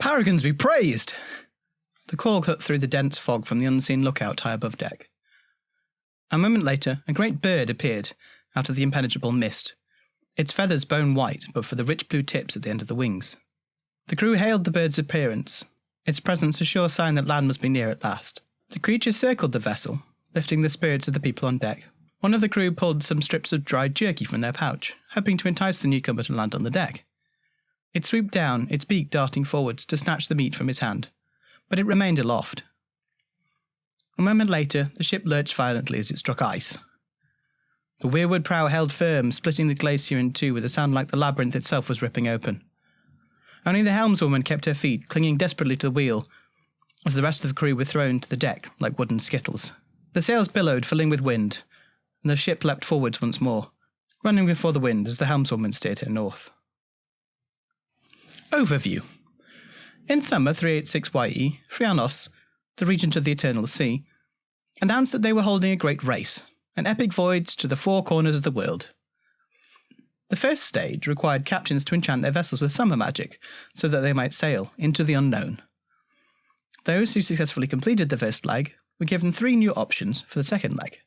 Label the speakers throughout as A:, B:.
A: Paragons be praised! The call cut through the dense fog from the unseen lookout high above deck. A moment later, a great bird appeared out of the impenetrable mist, its feathers bone white but for the rich blue tips at the end of the wings. The crew hailed the bird's appearance, its presence a sure sign that land must be near at last. The creature circled the vessel, lifting the spirits of the people on deck. One of the crew pulled some strips of dried jerky from their pouch, hoping to entice the newcomer to land on the deck. It swooped down, its beak darting forwards to snatch the meat from his hand, but it remained aloft. A moment later, the ship lurched violently as it struck ice. The rearward prow held firm, splitting the glacier in two with a sound like the labyrinth itself was ripping open. Only the helmswoman kept her feet, clinging desperately to the wheel, as the rest of the crew were thrown to the deck like wooden skittles. The sails billowed, filling with wind, and the ship leapt forwards once more, running before the wind as the helmswoman steered her north. Overview. In summer 386YE, Phrianos, the regent of the Eternal Sea, announced that they were holding a great race, an epic voyage to the four corners of the world. The first stage required captains to enchant their vessels with summer magic, so that they might sail into the unknown. Those who successfully completed the first leg were given 3 new options for the second leg.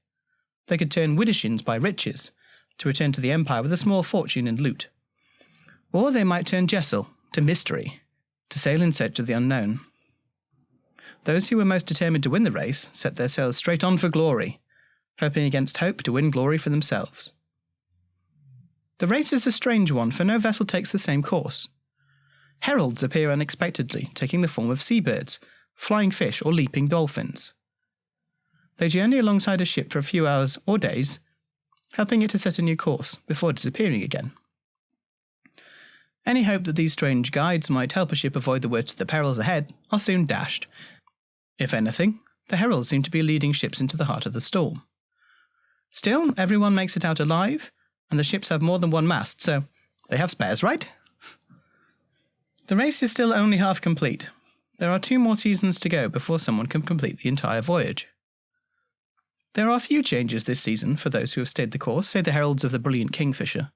A: They could turn Widdershins by riches, to return to the Empire with a small fortune and loot. Or they might turn Jessel to mystery, to sail in search of the unknown. Those who were most determined to win the race set their sails straight on for glory, hoping against hope to win glory for themselves. The race is a strange one, for no vessel takes the same course. Heralds appear unexpectedly, taking the form of seabirds, flying fish, or leaping dolphins. They journey alongside a ship for a few hours or days, helping it to set a new course before disappearing again. Any hope that these strange guides might help a ship avoid the worst of the perils ahead are soon dashed. If anything, the heralds seem to be leading ships into the heart of the storm. Still, everyone makes it out alive, and the ships have more than one mast, so they have spares, right? The race is still only half complete. There are 2 more seasons to go before someone can complete the entire voyage. There are few changes this season for those who have stayed the course, say the heralds of the brilliant Kingfisher,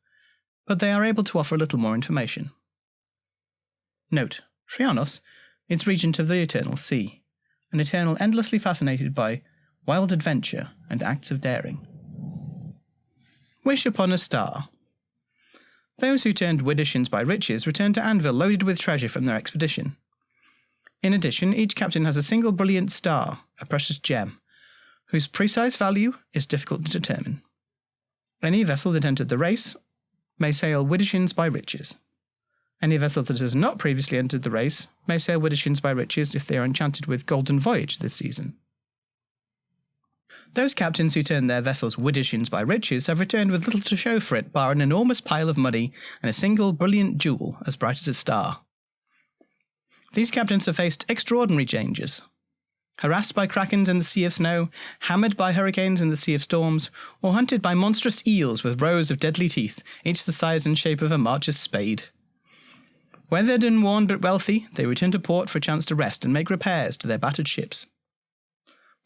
A: but they are able to offer a little more information. Note, Phrianos is regent of the Eternal Sea, an eternal endlessly fascinated by wild adventure and acts of daring. Wish upon a star. Those who turned Widdershins by riches returned to Anvil loaded with treasure from their expedition. In addition, each captain has a single brilliant star, a precious gem, whose precise value is difficult to determine. Any vessel that entered the race may sail Widdershins by riches. Any vessel that has not previously entered the race may sail Widdershins by riches if they are enchanted with Golden Voyage this season. Those captains who turned their vessels Widdershins by riches have returned with little to show for it bar an enormous pile of money and a single brilliant jewel as bright as a star. These captains have faced extraordinary changes. Harassed by krakens in the sea of snow, hammered by hurricanes in the sea of storms, or hunted by monstrous eels with rows of deadly teeth, each the size and shape of a marcher's spade. Weathered and worn but wealthy, they return to port for a chance to rest and make repairs to their battered ships.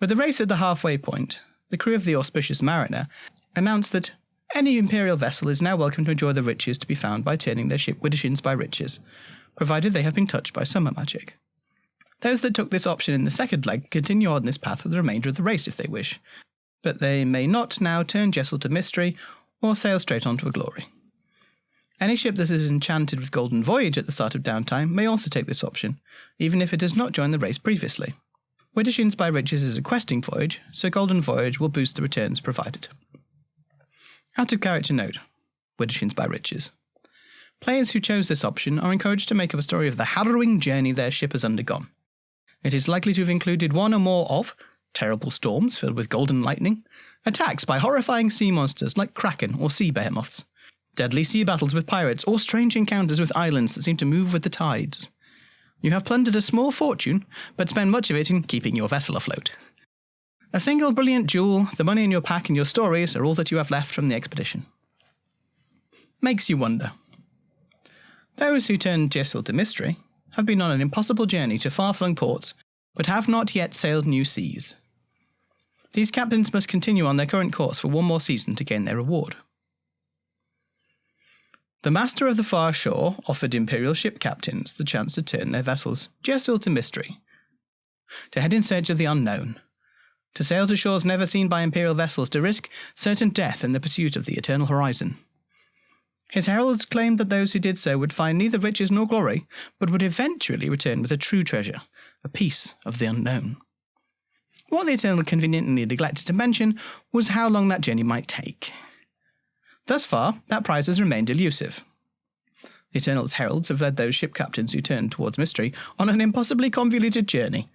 A: With the race at the halfway point, the crew of the Auspicious Mariner announced that any Imperial vessel is now welcome to enjoy the riches to be found by turning their ship Widdershins by riches, provided they have been touched by summer magic. Those that took this option in the second leg continue on this path for the remainder of the race if they wish, but they may not now turn Jessel to mystery or sail straight on to a glory. Any ship that is enchanted with Golden Voyage at the start of downtime may also take this option, even if it has not joined the race previously. Widdershins by riches is a questing voyage, so Golden Voyage will boost the returns provided. Out of character note, Widdershins by riches. Players who chose this option are encouraged to make up a story of the harrowing journey their ship has undergone. It is likely to have included one or more of terrible storms filled with golden lightning, attacks by horrifying sea monsters like kraken or sea behemoths, deadly sea battles with pirates, or strange encounters with islands that seem to move with the tides. You have plundered a small fortune, but spend much of it in keeping your vessel afloat. A single brilliant jewel, the money in your pack, and your stories are all that you have left from the expedition. Makes you wonder. Those who turned Jessel to mystery have been on an impossible journey to far-flung ports, but have not yet sailed new seas. These captains must continue on their current course for one more season to gain their reward. The master of the far shore offered Imperial ship captains the chance to turn their vessels just to mystery, to head in search of the unknown, to sail to shores never seen by Imperial vessels, to risk certain death in the pursuit of the eternal horizon. His heralds claimed that those who did so would find neither riches nor glory, but would eventually return with a true treasure, a piece of the unknown. What the Eternal conveniently neglected to mention was how long that journey might take. Thus far, that prize has remained elusive. The Eternal's heralds have led those ship captains who turned towards mystery on an impossibly convoluted journey,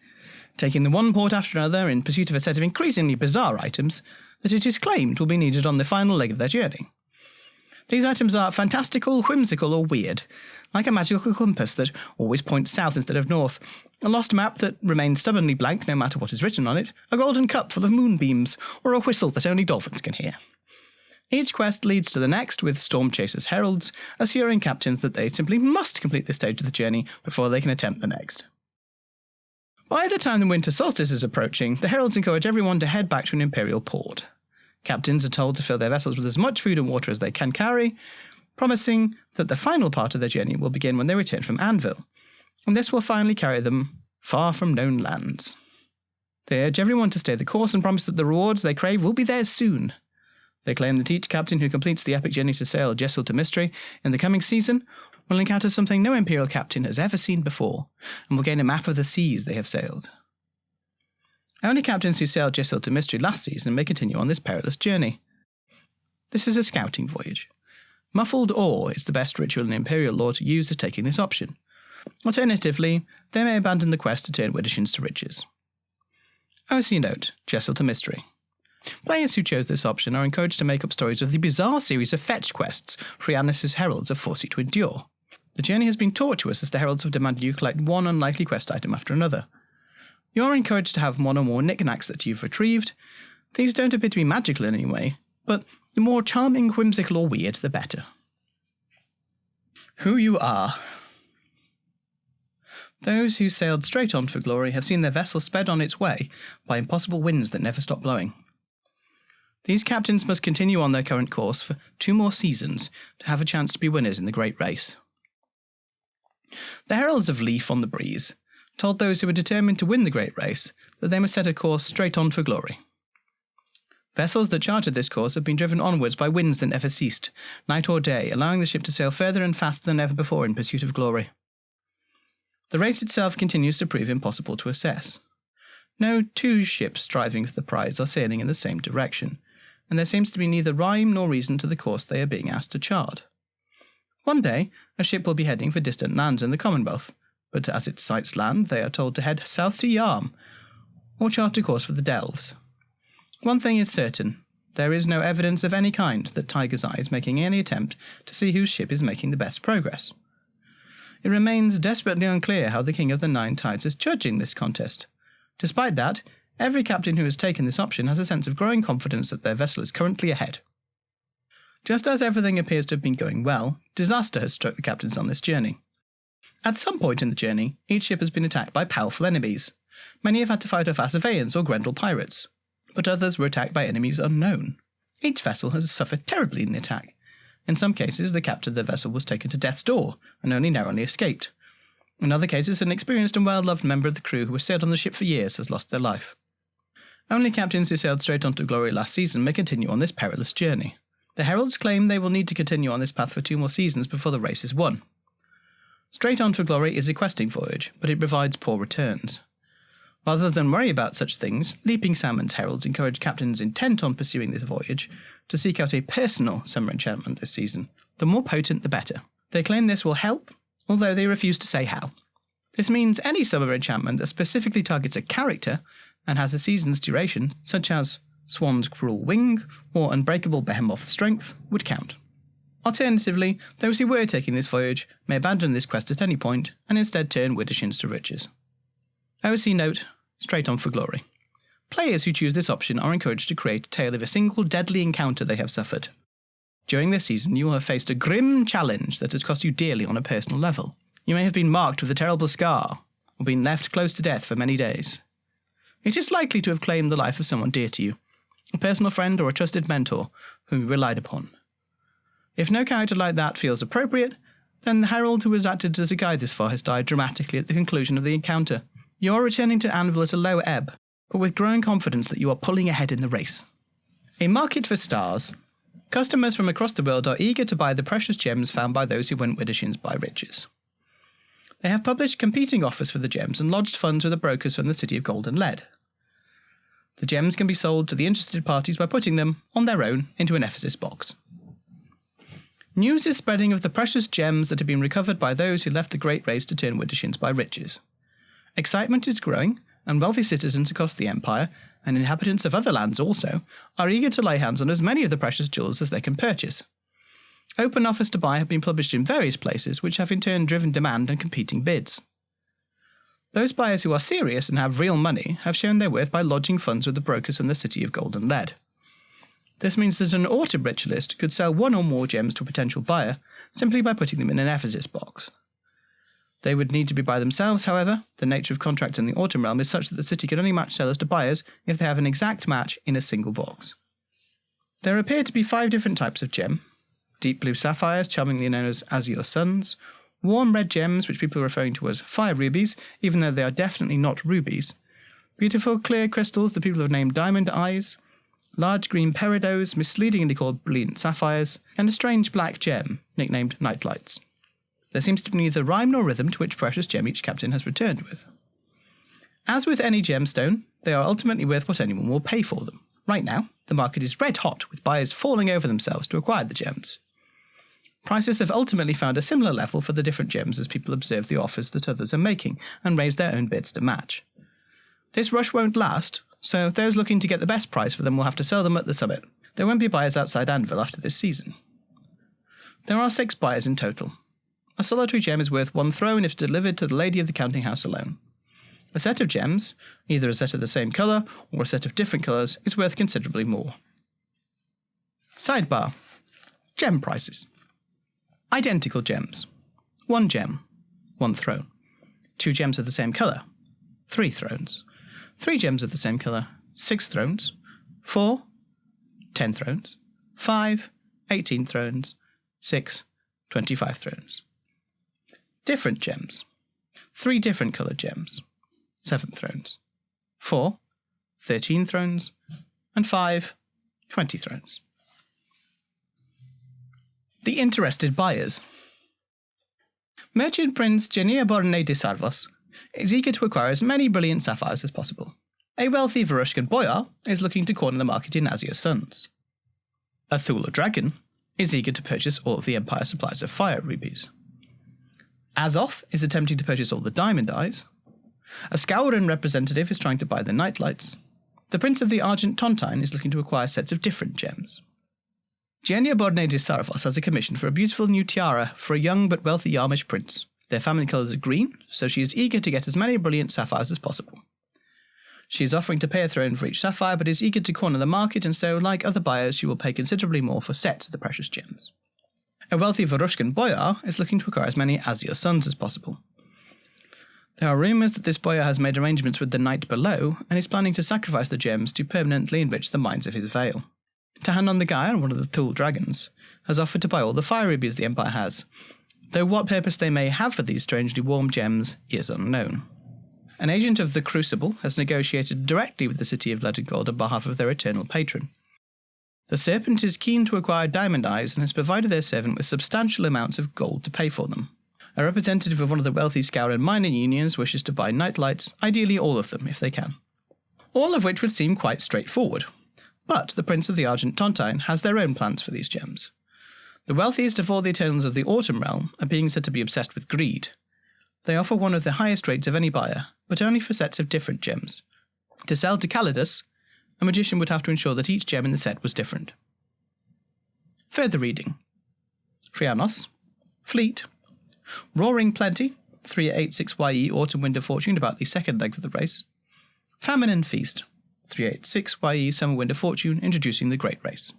A: taking the one port after another in pursuit of a set of increasingly bizarre items that it is claimed will be needed on the final leg of their journey. These items are fantastical, whimsical, or weird, like a magical compass that always points south instead of north, a lost map that remains stubbornly blank no matter what is written on it, a golden cup full of moonbeams, or a whistle that only dolphins can hear. Each quest leads to the next, with Storm Chaser's heralds assuring captains that they simply must complete this stage of the journey before they can attempt the next. By the time the winter solstice is approaching, the heralds encourage everyone to head back to an Imperial port. Captains are told to fill their vessels with as much food and water as they can carry, promising that the final part of their journey will begin when they return from Anvil, and this will finally carry them far from known lands. They urge everyone to stay the course and promise that the rewards they crave will be theirs soon. They claim that each captain who completes the epic journey to sail Jessel to Mystery in the coming season will encounter something no Imperial captain has ever seen before, and will gain a map of the seas they have sailed. Only captains who sailed Jessel to Mystery last season may continue on this perilous journey. This is a scouting voyage. Muffled ore is the best ritual in Imperial lore to use as taking this option. Alternatively, they may abandon the quest to turn Widdershins to riches. OC note, Jessel to Mystery. Players who chose this option are encouraged to make up stories of the bizarre series of fetch quests Rhiannis' heralds have forced you to endure. The journey has been taught to us as the heralds have demanded you collect one unlikely quest item after another. You are encouraged to have one or more knickknacks that you've retrieved. These don't appear to be magical in any way, but the more charming, whimsical, or weird, the better. Who you are. Those who sailed straight on for glory have seen their vessel sped on its way by impossible winds that never stop blowing. These captains must continue on their current course for 2 more seasons to have a chance to be winners in the great race. The heralds of Leaf on the Breeze told those who were determined to win the great race that they must set a course straight on for glory. Vessels that charted this course have been driven onwards by winds that never ceased, night or day, allowing the ship to sail further and faster than ever before in pursuit of glory. The race itself continues to prove impossible to assess. No 2 ships striving for the prize are sailing in the same direction, and there seems to be neither rhyme nor reason to the course they are being asked to chart. One day, a ship will be heading for distant lands in the Commonwealth, but as it sights land, they are told to head south to Yarm, or chart a course for the Delves. One thing is certain, there is no evidence of any kind that Tiger's Eye is making any attempt to see whose ship is making the best progress. It remains desperately unclear how the King of the Nine Tides is judging this contest. Despite that, every captain who has taken this option has a sense of growing confidence that their vessel is currently ahead. Just as everything appears to have been going well, disaster has struck the captains on this journey. At some point in the journey, each ship has been attacked by powerful enemies. Many have had to fight off Asavaians or Grendel pirates, but others were attacked by enemies unknown. Each vessel has suffered terribly in the attack. In some cases, the captain of the vessel was taken to death's door and only narrowly escaped. In other cases, an experienced and well-loved member of the crew who has sailed on the ship for years has lost their life. Only captains who sailed straight on to glory last season may continue on this perilous journey. The heralds claim they will need to continue on this path for 2 more seasons before the race is won. Straight on for glory is a questing voyage, but it provides poor returns. Rather than worry about such things, Leaping Salmon's heralds encourage captains intent on pursuing this voyage to seek out a personal summer enchantment this season. The more potent, the better. They claim this will help, although they refuse to say how. This means any summer enchantment that specifically targets a character and has a season's duration, such as Swan's Cruel Wing or Unbreakable Behemoth Strength, would count. Alternatively, those who were taking this voyage may abandon this quest at any point and instead turn Widdershins to riches. OC note, straight on for glory. Players who choose this option are encouraged to create a tale of a single deadly encounter they have suffered. During this season, you will have faced a grim challenge that has cost you dearly on a personal level. You may have been marked with a terrible scar, or been left close to death for many days. It is likely to have claimed the life of someone dear to you, a personal friend or a trusted mentor whom you relied upon. If no character like that feels appropriate, then the herald who has acted as a guide this far has died dramatically at the conclusion of the encounter. You are returning to Anvil at a low ebb, but with growing confidence that you are pulling ahead in the race. A market for stars. Customers from across the world are eager to buy the precious gems found by those who win Widdershins by riches. They have published competing offers for the gems and lodged funds with the brokers from the City of Gold and Lead. The gems can be sold to the interested parties by putting them, on their own, into an Ephesus box. News is spreading of the precious gems that have been recovered by those who left the great race to turn Widdershins by riches. Excitement is growing, and wealthy citizens across the Empire, and inhabitants of other lands also, are eager to lay hands on as many of the precious jewels as they can purchase. Open offers to buy have been published in various places, which have in turn driven demand and competing bids. Those buyers who are serious and have real money have shown their worth by lodging funds with the brokers in the City of Gold and Lead. This means that an autumn ritualist could sell one or more gems to a potential buyer simply by putting them in an Ephesus box. They would need to be by themselves, however. The nature of contracts in the Autumn Realm is such that the city can only match sellers to buyers if they have an exact match in a single box. There appear to be 5 different types of gem. Deep blue sapphires, charmingly known as azure suns. Warm red gems, which people are referring to as fire rubies, even though they are definitely not rubies. Beautiful clear crystals that people have named diamond eyes. Large green peridots, misleadingly called brilliant sapphires. And a strange black gem, nicknamed nightlights. There seems to be neither rhyme nor rhythm to which precious gem each captain has returned with. As with any gemstone, they are ultimately worth what anyone will pay for them. Right now, the market is red hot, with buyers falling over themselves to acquire the gems. Prices have ultimately found a similar level for the different gems as people observe the offers that others are making and raise their own bids to match. This rush won't last, so those looking to get the best price for them will have to sell them at the summit. There won't be buyers outside Anvil after this season. There are 6 buyers in total. A solitary gem is worth 1 throne if delivered to the lady of the counting house alone. A set of gems, either a set of the same colour or a set of different colours, is worth considerably more. Sidebar. Gem prices. Identical gems. 1 gem, 1 throne. 2 gems of the same colour, 3 thrones. 3 gems of the same colour, 6 thrones. 4, 10 thrones. 5, 18 thrones. 6, 25 thrones. Different gems. 3 different coloured gems, 7 thrones. 4, 13 thrones. And 5, 20 thrones. The interested buyers. Merchant Prince Genia Borne de Sarvos is eager to acquire as many brilliant sapphires as possible. A wealthy Varushkan boyar is looking to corner the market in azure suns. A Thula dragon is eager to purchase all of the Empire supplies of fire rubies. Azoth is attempting to purchase all the diamond eyes. A Scouran representative is trying to buy the nightlights. The Prince of the Argent Tontine is looking to acquire sets of different gems. Genia Borne de Sarvos has a commission for a beautiful new tiara for a young but wealthy Yarmish prince. Their family colours are green, so she is eager to get as many brilliant sapphires as possible. She is offering to pay a throne for each sapphire, but is eager to corner the market, and so, like other buyers, she will pay considerably more for sets of the precious gems. A wealthy Varushkan boyar is looking to acquire as many azure suns as possible. There are rumours that this boyar has made arrangements with the knight below, and is planning to sacrifice the gems to permanently enrich the mines of his vale. Tahanon the Gaia, one of the Thule dragons, has offered to buy all the fire rubies the Empire has, though what purpose they may have for these strangely warm gems is unknown. An agent of the Crucible has negotiated directly with the City of Lead and Gold on behalf of their eternal patron. The Serpent is keen to acquire diamond eyes and has provided their servant with substantial amounts of gold to pay for them. A representative of one of the wealthy Scouran mining unions wishes to buy nightlights, ideally all of them if they can. All of which would seem quite straightforward. But the Prince of the Argent Tontine has their own plans for these gems. The wealthiest of all the Eternals of the Autumn Realm are being said to be obsessed with greed. They offer one of the highest rates of any buyer, but only for sets of different gems. To sell to Calidus, a magician would have to ensure that each gem in the set was different. Further reading. Frianos, Fleet, Roaring Plenty, 386YE Autumn Wind of Fortune, about the second leg of the race. Famine and Feast, 386YE Summer Wind of Fortune, introducing the Great Race.